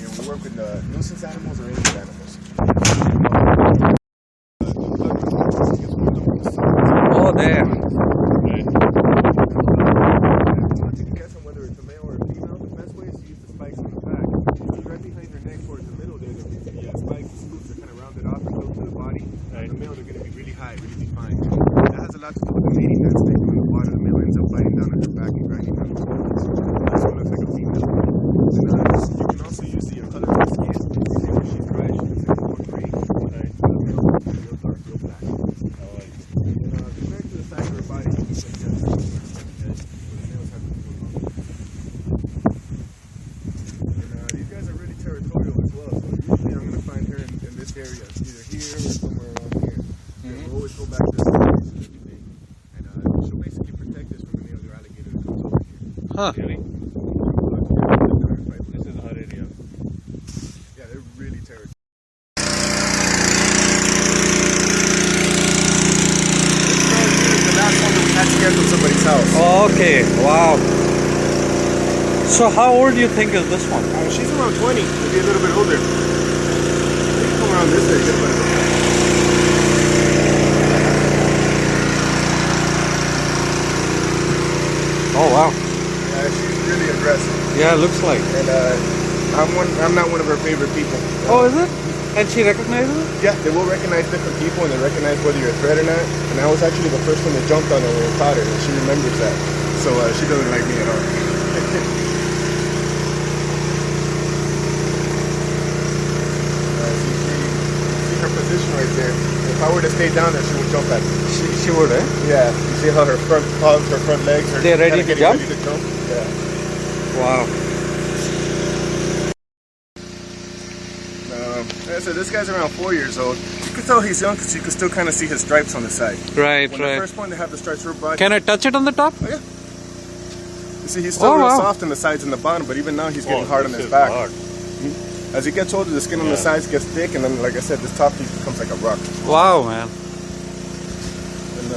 here. We work with nuisance animals or injured animals. Oh, there. Okay. Once you can guess on whether it's a male or a female, the best way is to use the spikes on the back. See right behind their neck towards the middle there, the spikes, the scoops are kind of rounded off and go to the body. Right. The male, they're going to be really high, really defined. That has a lot to do with the mating that's taken on the water. The male ends up biting down on her back and grinding on the bones. This one looks like a female. And you can also use the color of the skin. See where she's dry, she looks like more gray. Right. The male looks real dark, real black. And compared to the size of her body, it looks like that. The males have the full body. And these guys are really territorial as well. So usually I'm going to find her in this area, either here or somewhere around here. And we'll always go back to this place and everything. And she'll basically protect us from any other alligator that comes over here. Huh. Really? This is a hot area. Yeah, they're really territorial. The last one that we had scared from somebody's house. Okay, wow. So how old do you think is this one? She's around 20, maybe a little bit older. Maybe come around this way, get a better look. Oh, wow. Yeah, she's really aggressive. Yeah, looks like. And I'm not one of her favorite people. Oh, is it? And she recognizes it? Yeah, they will recognize different people and they recognize whether you're a threat or not. And I was actually the first one that jumped on her when we caught her, and she remembers that. So she doesn't like me at all. See her position right there. If I were to stay down there, she would jump at me. She would, eh? Yeah, you see how her front paws, her front legs are They're ready to jump? ready to jump? Yeah. Wow. So this guy's around 4 years old. You can tell he's young because you can still kind of see his stripes on the side. Right, When right. the first one, they have the stripes real broad. Can I touch it on the top? Oh, yeah. You see, he's still real soft on the sides and the bottom, but even now he's getting hard on his back. As he gets older, the skin on the sides gets thick, and then, like I said, this top piece becomes like a rock. Wow, man. And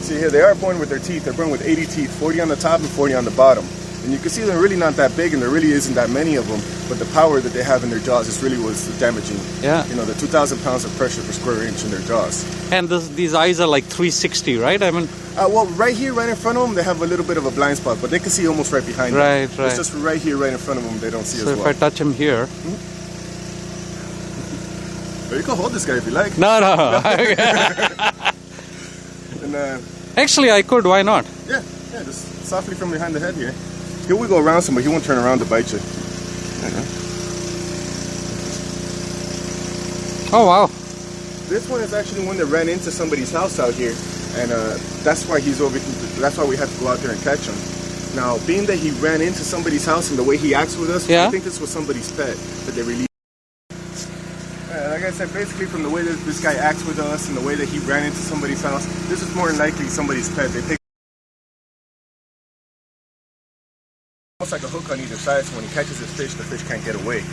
see here, they are born with their teeth. They're born with 80 teeth, 40 on the top and 40 on the bottom. And you can see they're really not that big, and there really isn't that many of them. But the power that they have in their jaws is really what's damaging. Yeah. You know, the 2,000 pounds of pressure per square inch in their jaws. And these eyes are like 360, right? I mean, well, right here, right in front of them, they have a little bit of a blind spot, but they can see almost right behind them. Right. It's just right here, right in front of them, they don't see so as well. if I touch him here. But you can hold this guy if you like. No. And, Actually, I could. Why not? yeah, just softly from behind the head here. He will go around somebody. He won't turn around to bite you. Oh, wow. This one is actually one that ran into somebody's house out here, and that's why he's over here. That's why we had to go out there and catch him. Now, being that he ran into somebody's house and the way he acts with us, I think this was somebody's pet that they released. Like I said, basically from the way that this guy acts with us and the way that he ran into somebody's house, this is more than likely somebody's pet. They take almost like a hook on either side, so when he catches his fish, the fish can't get away.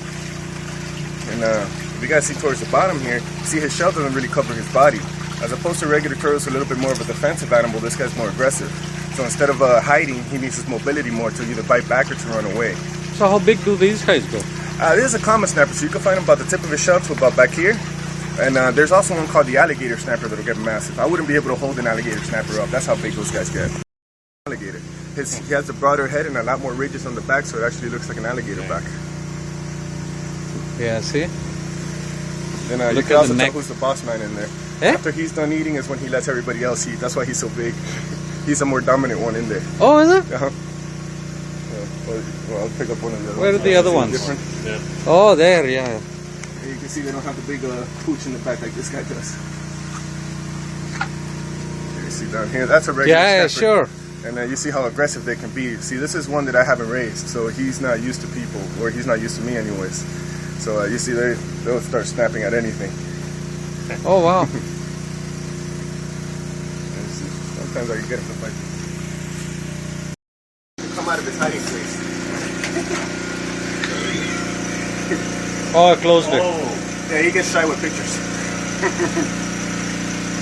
And if you guys see towards the bottom here, see his shell doesn't really cover his body. As opposed to regular turtles, a little bit more of a defensive animal, this guy's more aggressive. So instead of hiding, he needs his mobility more to either bite back or to run away. So how big do these guys go? This is a common snapper, so you can find them about the tip of his shell to about back here. And there's also one called the alligator snapper that'll get massive. I wouldn't be able to hold an alligator snapper up. That's how big those guys get. Alligator. He has a broader head and a lot more ridges on the back, so it actually looks like an alligator back. Yeah, see? And you can also tell who's the boss man in there. After he's done eating is when he lets everybody else eat. That's why he's so big. He's a more dominant one in there. Oh, is it? Uh-huh. Well, I'll pick up one of the other ones. Where are the other ones? Different. Yeah. Oh, there, yeah. You can see they don't have the big pooch in the back like this guy does. You see down here, that's a regular snapper. Sure. And you see how aggressive they can be. See, this is one that I haven't raised, so he's not used to people, or he's not used to me anyways. So you see, they'll start snapping at anything. Oh, wow. Sometimes I can get him to bite. Come out of his hiding place. Oh, I closed it. Yeah, he gets shy with pictures.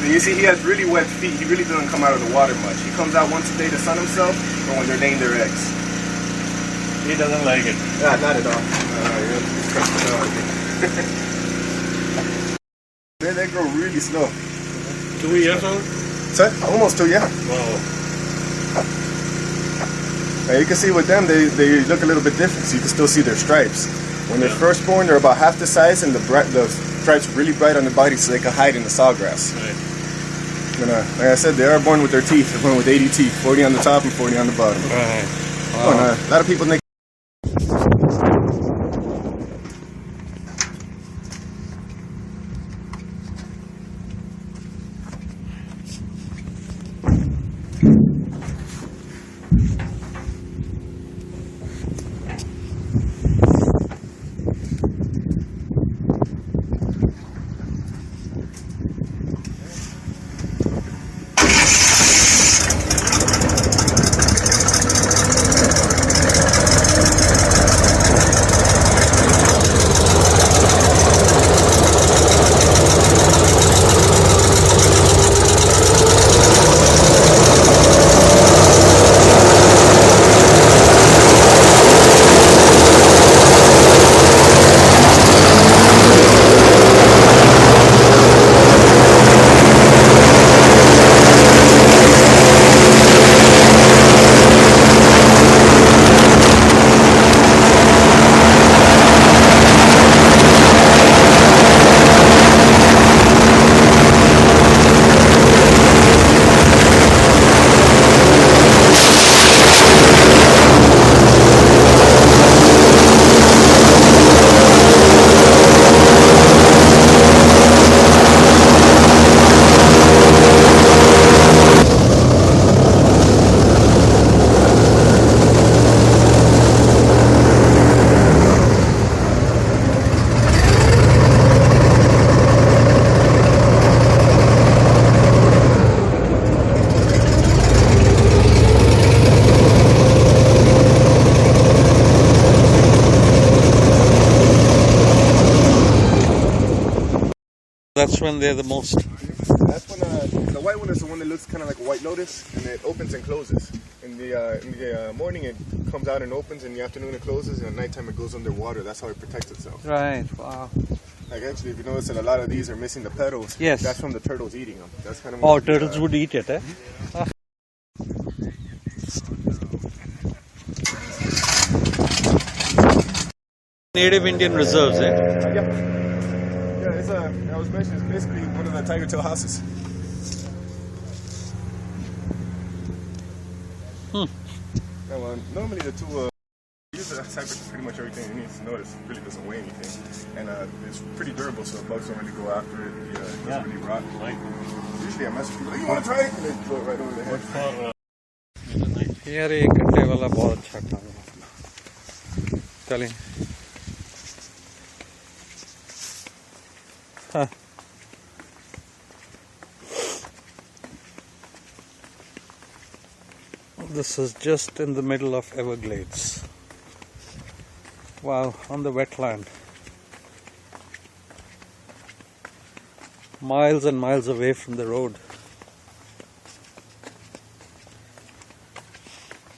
You see, he has really wet feet. He really doesn't come out of the water much. He comes out once a day to sun himself, or when they're laying their eggs. He doesn't like it. Yeah, not at all. They grow really slow. 2 years old? So, almost 2, yeah. Wow. Now you can see with them, they look a little bit different. So you can still see their stripes. When they're first born, they're about half the size, and the stripes are really bright on the body, so they can hide in the sawgrass. Right. And, like I said, they are born with their teeth. They're born with 80 teeth, 40 on the top and 40 on the bottom. Right. Oh, and, a lot of people think. That's when they're the most. That's when the white one is the one that looks kind of like a white lotus, and it opens and closes. In the morning it comes out and opens, in the afternoon it closes, and at nighttime it goes underwater. That's how it protects itself. Right, wow. Like actually, if you notice that a lot of these are missing the petals, Yes. that's from the turtles eating them. That's kind of Oh, turtles would eat it, eh? Native Indian reserves, eh? Yeah, it's I was mentioning, it's basically one of the tiger tail houses. Now, normally the two use the cypress for pretty much everything it needs to notice. It really doesn't weigh anything, and it's pretty durable, so the bugs don't really go after it. It doesn't really rot. Right. Usually I mess with people like, you want to try it? And they throw it right over their head. यार ये कट्टे वाला बहुत अच्छा काम है चलें हाँ This is just in the middle of Everglades. Wow, on the wetland. Miles and miles away from the road.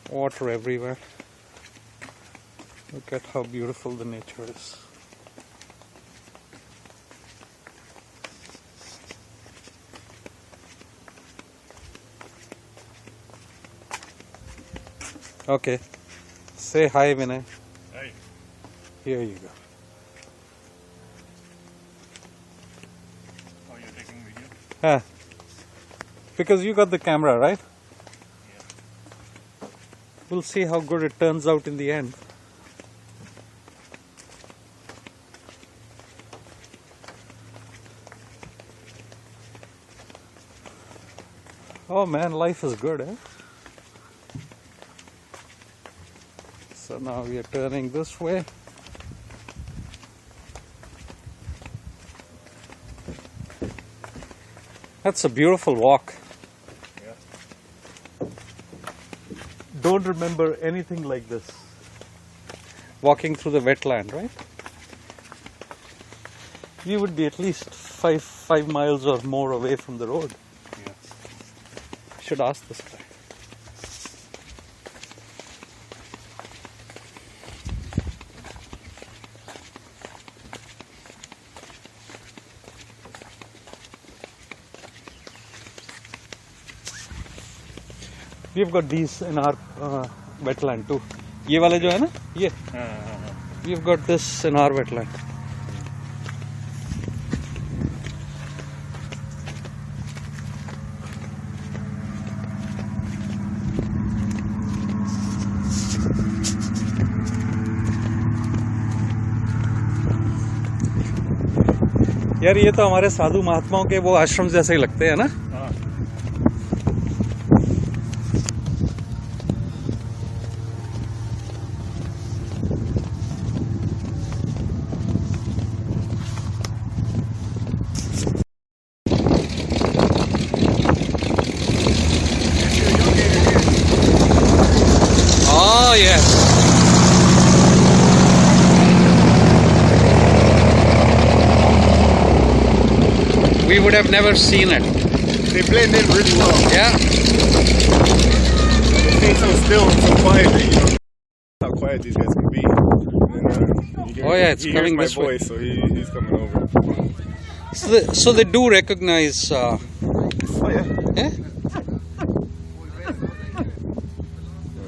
Water everywhere. Look at how beautiful the nature is. Okay. Say hi, Vinay. Hi. Here you go. Oh, you're taking video? Huh. Because you got the camera, right? Yeah. We'll see how good it turns out in the end. Oh man, life is good, eh? So now we are turning this way. That's a beautiful walk. Yeah. Don't remember anything like this. Walking through the wetland, right? You would be at least five miles or more away from the road. Yeah. Should ask this guy. We've got these in our wetland too. ये वाले जो है ना ये we've got this in our wetland. यार ये तो हमारे साधु महात्माओं के वो आश्रम जैसे ही लगते हैं ना. Oh yes. We would have never seen it. They blend in really well. Yeah. They stay so still and so quiet that you know how quiet these guys can be. And then, you Oh, yeah, it's he coming hears this my way. voice, so he's coming over. So they do recognize. Oh yeah. Yeah.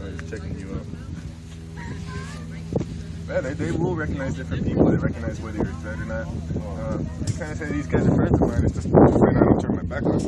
He's checking you out. Yeah, they will recognize different people. They recognize whether you're dead or not. You kind of say these guys are friends of mine. It's just a friend I don't turn my back on.